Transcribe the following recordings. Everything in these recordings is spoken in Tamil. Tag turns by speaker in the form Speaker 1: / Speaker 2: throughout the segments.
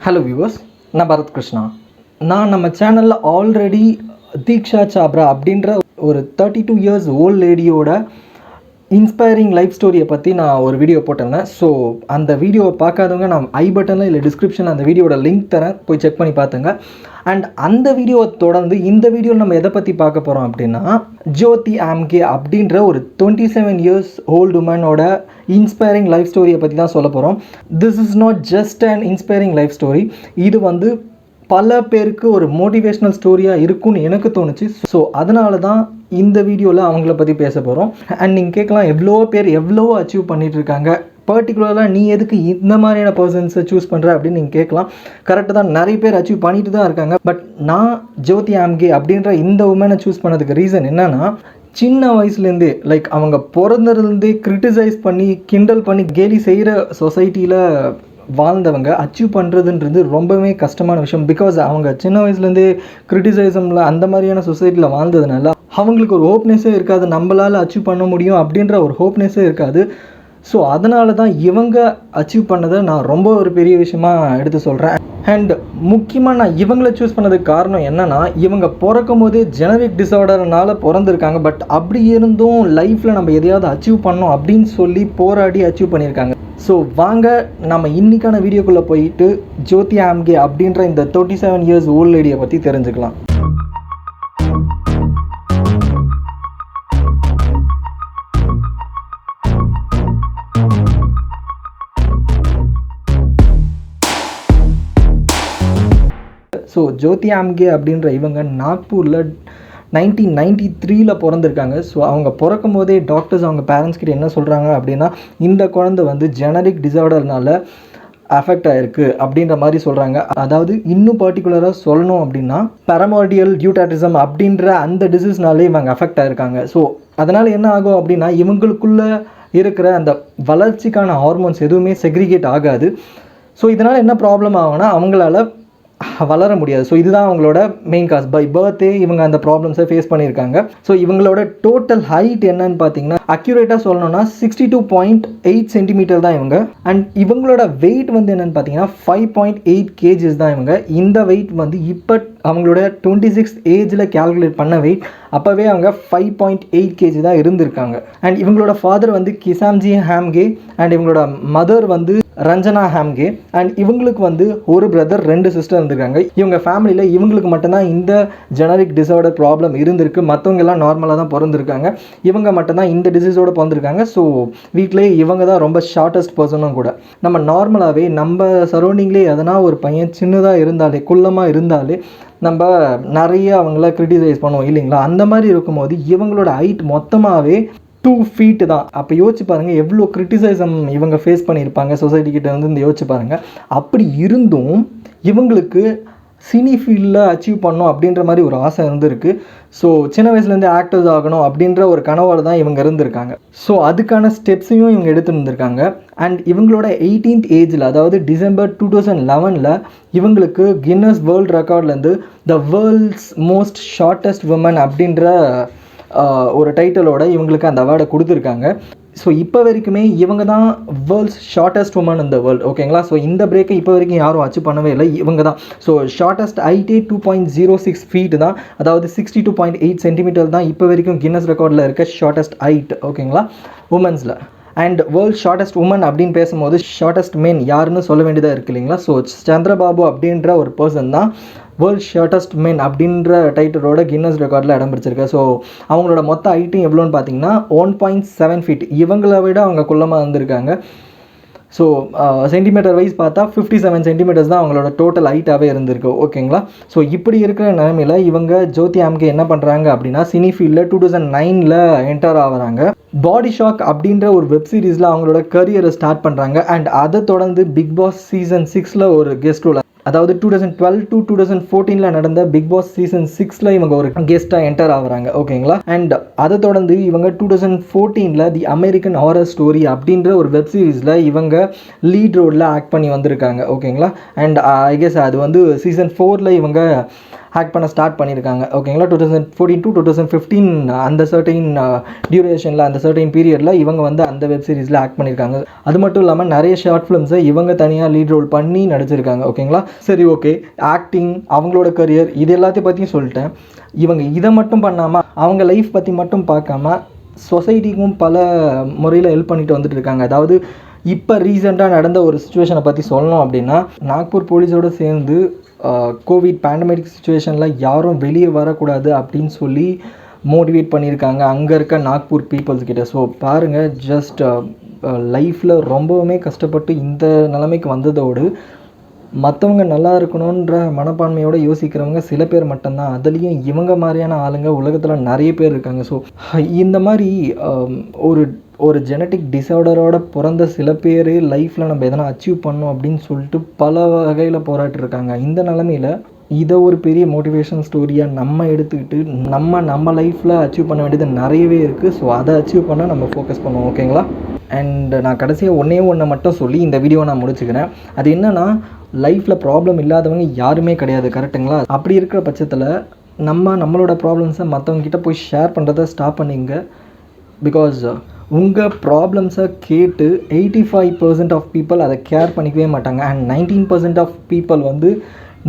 Speaker 1: ஹலோ வியூவர்ஸ், நான் பரத் கிருஷ்ணா. நான் நம்ம சேனலில் ஆல்ரெடி தீக்ஷா சாப்ரா அப்படின்ற ஒரு 32 இயர்ஸ் ஓல்ட் லேடியோட இன்ஸ்பைரிங் லைஃப் ஸ்டோரியை பற்றி நான் ஒரு வீடியோ போட்டிருந்தேன். ஸோ அந்த வீடியோவை பார்க்காதவங்க நான் ஐ பட்டனில் இல்லை டிஸ்கிரிப்ஷனில் அந்த வீடியோட லிங்க் தரேன், போய் செக் பண்ணி பார்த்துங்க. அண்ட் அந்த வீடியோவை தொடர்ந்து இந்த வீடியோவில் நம்ம எதை பற்றி பார்க்க போகிறோம் அப்படின்னா, ஜோதி ஆம்கே அப்படின்ற ஒரு 27 இயர்ஸ் ஓல்டு உமனோட இன்ஸ்பைரிங் லைஃப் ஸ்டோரியை பற்றி தான் சொல்ல போகிறோம். This is not just an inspiring life story, இது வந்து பல பேருக்கு ஒரு மோட்டிவேஷ்னல் ஸ்டோரியாக இருக்கும்னு எனக்கு தோணுச்சு. ஸோ அதனால தான் இந்த வீடியோவில் அவங்கள பற்றி பேச போகிறோம். அண்ட் நீங்கள் கேட்கலாம், எவ்வளோ பேர் எவ்வளோ அச்சீவ் பண்ணிகிட்டு இருக்காங்க, பர்டிகுலராக நீ எதுக்கு இந்த மாதிரியான பர்சன்ஸை சூஸ் பண்ணுற அப்படின்னு நீங்கள் கேட்கலாம். கரெக்டாக தான், நிறைய பேர் அச்சீவ் பண்ணிட்டு தான் இருக்காங்க. பட் நான் ஜோதி ஆம்கே அப்படின்ற இந்த உமனை சூஸ் பண்ணதுக்கு ரீசன் என்னென்னா, சின்ன வயசுலேருந்தே லைக் அவங்க பிறந்ததுலேருந்தே கிரிட்டிசைஸ் பண்ணி கிண்டல் பண்ணி கேலி செய்கிற சொசைட்டியில் வாழ்ந்தவங்க அச்சீவ் பண்ணுறதுன்றது ரொம்பவே கஷ்டமான விஷயம். பிகாஸ் அவங்க சின்ன வயசுலேருந்தே கிரிட்டிசைசமில் அந்த மாதிரியான சொசைட்டியில் வாழ்ந்ததுனால அவங்களுக்கு ஒரு ஹோப்னஸே இருக்காது, நம்மளால் அச்சீவ் பண்ண முடியும் அப்படின்ற ஒரு ஹோப்னஸே இருக்காது. ஸோ அதனால தான் இவங்க அச்சீவ் பண்ணதை நான் ரொம்ப ஒரு பெரிய விஷயமாக எடுத்து சொல்கிறேன். அண்ட் முக்கியமாக நான் இவங்களை சூஸ் பண்ணதுக்கு காரணம் என்னென்னா, இவங்க பிறக்கும் போதே ஜெனரிக் டிஸார்டர்னால பிறந்திருக்காங்க. பட் அப்படி இருந்தும் லைஃப்பில் நம்ம எதையாவது அச்சீவ் பண்ணோம் அப்படின்னு சொல்லி போராடி அச்சீவ் பண்ணியிருக்காங்க. ஸோ வாங்க நம்ம இன்றைக்கான வீடியோக்குள்ளே போயிட்டு ஜோதி ஆம்கே அப்படின்ற இந்த 37 இயர்ஸ் ஓல்ட் லேடியை பற்றி தெரிஞ்சுக்கலாம். ஸோ ஜோதி ஆம்கே அப்படின்ற இவங்க நாக்பூரில் 1993 பிறந்திருக்காங்க. ஸோ அவங்க பிறக்கும் போதே டாக்டர்ஸ் அவங்க பேரண்ட்ஸ் கிட்ட என்ன சொல்கிறாங்க அப்படின்னா, இந்த குழந்தை வந்து ஜெனரிக் டிஸார்டர்னால அஃபெக்ட் ஆகிருக்கு அப்படின்ற மாதிரி சொல்கிறாங்க. அதாவது இன்னும் பர்டிகுலராக சொல்லணும் அப்படின்னா, பெரமோடியல் டியூட்டாட்டிசம் அப்படின்ற அந்த டிசீஸ்னாலே இவங்க அஃபெக்ட் ஆகிருக்காங்க. ஸோ அதனால் என்ன ஆகும் அப்படின்னா, இவங்களுக்குள்ளே இருக்கிற அந்த வளர்ச்சிக்கான ஹார்மோன்ஸ் எதுவுமே செக்ரிகேட் ஆகாது. ஸோ இதனால் என்ன ப்ராப்ளம் ஆகும்னா, அவங்களால வளர முடியாது. ஸோ இதுதான் அவங்களோட மெயின் காஸ். பை பர்த்டே இவங்க அந்த ப்ராப்ளம்ஸை ஃபேஸ் பண்ணியிருக்காங்க. ஸோ இவங்களோட டோட்டல் ஹைட் என்னன்னு பார்த்தீங்கன்னா, அக்யூரேட்டாக சொல்லணும்னா 62.8 சென்டிமீட்டர் தான் இவங்க. அண்ட் இவங்களோட வெயிட் வந்து என்னென்னு பார்த்தீங்கன்னா 5.8 kgs தான் இவங்க. இந்த வெயிட் வந்து இப்போ அவங்களோட 26th ஏஜில் கேல்குலேட் பண்ண வெயிட், அப்போவே அவங்க 5.8 kg தான் இருந்திருக்காங்க. அண்ட் இவங்களோட ஃபாதர் வந்து கிசாம்ஜி ஹாம்கே அண்ட் இவங்களோட மதர் வந்து ரஞ்சனா ஹாம்கே. அண்ட் இவங்களுக்கு வந்து ஒரு பிரதர் 2 சிஸ்டர் இருந்திருக்காங்க. இவங்க ஃபேமிலியில் இவங்களுக்கு மட்டும்தான் இந்த ஜெனரிக் டிஸார்டர் ப்ராப்ளம் இருந்திருக்கு. மற்றவங்க எல்லாம் நார்மலாக தான் பிறந்திருக்காங்க. இவங்க மட்டும்தான் இந்த டிசீஸோடு பிறந்திருக்காங்க. ஸோ வீட்டிலே இவங்க தான் ரொம்ப ஷார்ட்டஸ்ட் பர்சனும் கூட. நம்ம நார்மலாகவே நம்ம சரௌண்டிங்லேயே எதனா ஒரு பையன் சின்னதாக இருந்தாலே, குள்ளமாக இருந்தாலே நம்ம நிறைய அவங்கள கிரிட்டிசைஸ் பண்ணுவோம் இல்லைங்களா? அந்த மாதிரி இருக்கும்போது இவங்களோட ஹைட் மொத்தமாகவே 2 feet தான். அப்போ யோசிச்சு பாருங்கள், எவ்வளோ கிரிட்டிசைசம் இவங்க ஃபேஸ் பண்ணியிருப்பாங்க சொசைட்டிக்கிட்ட வந்து யோசிச்சு பாருங்கள். அப்படி இருந்தும் இவங்களுக்கு சினி ஃபீல்டில் அச்சீவ் பண்ணணும் அப்படின்ற மாதிரி ஒரு ஆசை இருந்திருக்கு. ஸோ சின்ன வயசுலேருந்து ஆக்டர்ஸ் ஆகணும் அப்படின்ற ஒரு கனவோடு தான் இவங்க இருந்திருக்காங்க. ஸோ அதுக்கான ஸ்டெப்ஸையும் இவங்க எடுத்துகிட்டு இருந்திருக்காங்க. அண்ட் இவங்களோட 18th ஏஜில், அதாவது டிசம்பர் 2011 இவங்களுக்கு கின்னஸ் வேர்ல்ட் ரெக்கார்ட்லேருந்து the world's most shortest woman அப்படின்ற ஒரு டைட்டிலோட இவங்களுக்கு அந்த அவார்டை கொடுத்துருக்காங்க. ஸோ இப்போ வரைக்குமே இவங்க தான் world's shortest woman in the world, ஓகேங்களா? ஸோ இந்த பிரேக்கை இப்போ வரைக்கும் யாரும் அச்சீவ் பண்ணவே இல்லை, இவங்க தான். ஸோ ஷார்ட்டஸ்ட் ஹைட்டே 2.06 feet தான், அதாவது 62.8 சென்டிமீட்டர் தான் இப்போ வரைக்கும் கின்னஸ் ரெக்கார்டில் இருக்க ஷார்ட்டஸ்ட் ஹைட், ஓகேங்களா, உமன்ஸில். அண்ட் வேர்ல்ட் ஷார்ட்டஸ்ட் உமன் அப்படின்னு பேசும்போது ஷார்ட்டஸ்ட் மென் யாருன்னு சொல்ல வேண்டியதாக இருக்குது இல்லைங்களா? ஸோ சந்திரபாபு அப்படின்ற ஒரு பர்சன் தான் வேர்ல்ட் ஷார்ட்டஸ்ட் மென் அப்படின்ற டைட்டிலோட கின்னஸ் ரெக்கார்டில் இடம் பிடிச்சிருக்கு. ஸோ அவங்களோட மொத்த ஹைட்டும் எவ்வளோன்னு பார்த்தீங்கன்னா 1.7 feet. இவங்களை விட அவங்க குள்ளமாக இருந்திருக்காங்க. ஸோ சென்டிமீட்டர் வைஸ் பார்த்தா 57 சென்டிமீட்டர்ஸ் தான் அவங்களோட டோட்டல் ஹைட்டாகவே இருந்திருக்கு, ஓகேங்களா? ஸோ இப்படி இருக்கிற நிலைமையில் இவங்க ஜோதி ஆம்கே என்ன பண்ணுறாங்க அப்படின்னா, சினி ஃபீல்டில் 2009 என்டர் ஆகிறாங்க. பாடி ஷாக் அப்படின்ற ஒரு வெப் சீரிஸில் அவங்களோட கரியரை ஸ்டார்ட் பண்ணுறாங்க. அண்ட் அதை தொடர்ந்து பிக் பாஸ் சீசன் 6 ஒரு கெஸ்ட் ரோல், அதாவது 2012 to 2014 நடந்த பிக் பாஸ் சீசன் 6 இவங்க ஒரு கெஸ்ட்டாக என்டர் ஆகுறாங்க, ஓகேங்களா? அண்ட் அதை தொடர்ந்து இவங்க 2014 தி அமெரிக்கன் ஹாரர் ஸ்டோரி அப்படின்ற ஒரு வெப் சீரிஸில் இவங்க லீட் ரோலில் ஆக்ட் பண்ணி வந்திருக்காங்க, ஓகேங்களா? அண்ட் ஐ கெஸ் அது வந்து சீசன் 4 இவங்க ஆக்ட் பண்ண ஸ்டார்ட் பண்ணியிருக்காங்க. ஓகேங்களா, 2014 to 2015 அந்த சர்டைன் டியூரேஷனில், அந்த சர்டைன் பீரியடில் இவங்க வந்து அந்த வெப் சீரிஸில் ஆக்ட் பண்ணியிருக்காங்க. அது மட்டும் இல்லாமல் நிறைய ஷார்ட் ஃபிலிம்ஸை இவங்க தனியாக லீட் ரோல் பண்ணி நடிச்சிருக்காங்க. ஓகேங்களா, சரி, ஓகே. ஆக்டிங், அவங்களோட கரியர், இது எல்லாத்தையும் பற்றியும் சொல்லிட்டேன். இவங்க இதை மட்டும் பண்ணாமல், அவங்க லைஃப் பற்றி மட்டும் பார்க்காம சொசைட்டிக்கும் பல முறையில் ஹெல்ப் பண்ணிட்டு வந்துட்டு இருக்காங்க. அதாவது இப்போ ரீசெண்டாக நடந்த ஒரு சுச்சுவேஷனை பற்றி சொல்லணும் அப்படின்னா, நாக்பூர் போலீஸோடு சேர்ந்து கோவிட் பேண்டமிக் சுச்சுவேஷனில் யாரும் வெளியே வரக்கூடாது அப்படின்னு சொல்லி மோட்டிவேட் பண்ணியிருக்காங்க அங்கே இருக்க நாக்பூர் பீப்புள்ஸ் கிட்ட. ஸோ பாருங்கள், ஜஸ்ட் லைஃப்பில் ரொம்பவுமே கஷ்டப்பட்டு இந்த நிலைமைக்கு வந்ததோடு மற்றவங்க நல்லா இருக்கணுன்ற மனப்பான்மையோடு யோசிக்கிறவங்க சில பேர் மட்டும்தான். அதுலேயும் இவங்க மாதிரியான ஆளுங்க உலகத்தில் நிறைய பேர் இருக்காங்க. ஸோ இந்த மாதிரி ஒரு ஜெனட்டிக் டிஸார்டரோட பிறந்த சில பேர் லைஃப்பில் நம்ம எதனா அச்சீவ் பண்ணோம் அப்படின்னு சொல்லிட்டு பல வகையில் போராட்டிருக்காங்க. இந்த நிலமையில் இதை ஒரு பெரிய மோட்டிவேஷன் ஸ்டோரியாக நம்ம எடுத்துக்கிட்டு நம்ம லைஃப்பில் அச்சீவ் பண்ண வேண்டியது நிறையவே இருக்குது. ஸோ அதை அச்சீவ் பண்ண நம்ம ஃபோக்கஸ் பண்ணுவோம். ஓகேங்களா, அண்ட் நான் கடைசியாக ஒன்று மட்டும் சொல்லி இந்த வீடியோவை நான் முடிச்சுக்கிறேன். அது என்னென்னா, லைஃப்பில் ப்ராப்ளம் இல்லாதவங்க யாருமே கிடையாது, கரெக்டுங்களா? அப்படி இருக்கிற பட்சத்தில் நம்மளோட ப்ராப்ளம்ஸை மற்றவங்ககிட்ட போய் ஷேர் பண்ணுறதை ஸ்டாப் பண்ணிங்க. பிகாஸ் உங்கள் ப்ராப்ளம்ஸை கேட்டு 85% ஆஃப் பீப்புள் அதை கேர் பண்ணிக்கவே மாட்டாங்க. அண்ட் 19% ஆஃப் பீப்புள் வந்து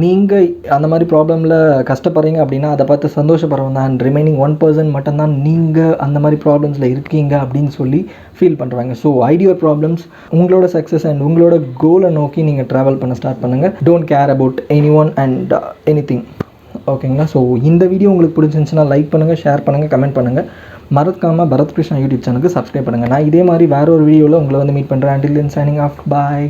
Speaker 1: நீங்கள் அந்த மாதிரி ப்ராப்ளமில் கஷ்டப்படுறீங்க அப்படின்னா அதை பார்த்து சந்தோஷப்படுறவங்க தான். அண்ட் ரிமைனிங் 1% மட்டும்தான் நீங்கள் அந்த மாதிரி ப்ராப்ளம்ஸில் இருக்கீங்க அப்படின்னு சொல்லி ஃபீல் பண்ணுறாங்க. ஸோ ஐடியர் ப்ராப்ளம்ஸ், உங்களோட சக்ஸஸ் அண்ட் உங்களோட கோலை நோக்கி நீங்கள் ட்ராவல் பண்ண ஸ்டார்ட் பண்ணுங்கள். Don't care about any one and anything. ஓகேங்களா, ஸோ இந்த வீடியோ உங்களுக்கு பிடிச்சிருந்துச்சுன்னா லைக் பண்ணுங்கள், ஷேர் பண்ணுங்கள், கமெண்ட் பண்ணுங்கள். மறக்காமல் பரத் கிருஷ்ணா யூடியூப் சேனலுக்கு சப்ஸ்கிரைப் பண்ணுங்கள். நான் இதே மாதிரி வேறு ஒரு வீடியோவில் உங்களை வந்து மீட் பண்ணுறேன். until then signing off, bye.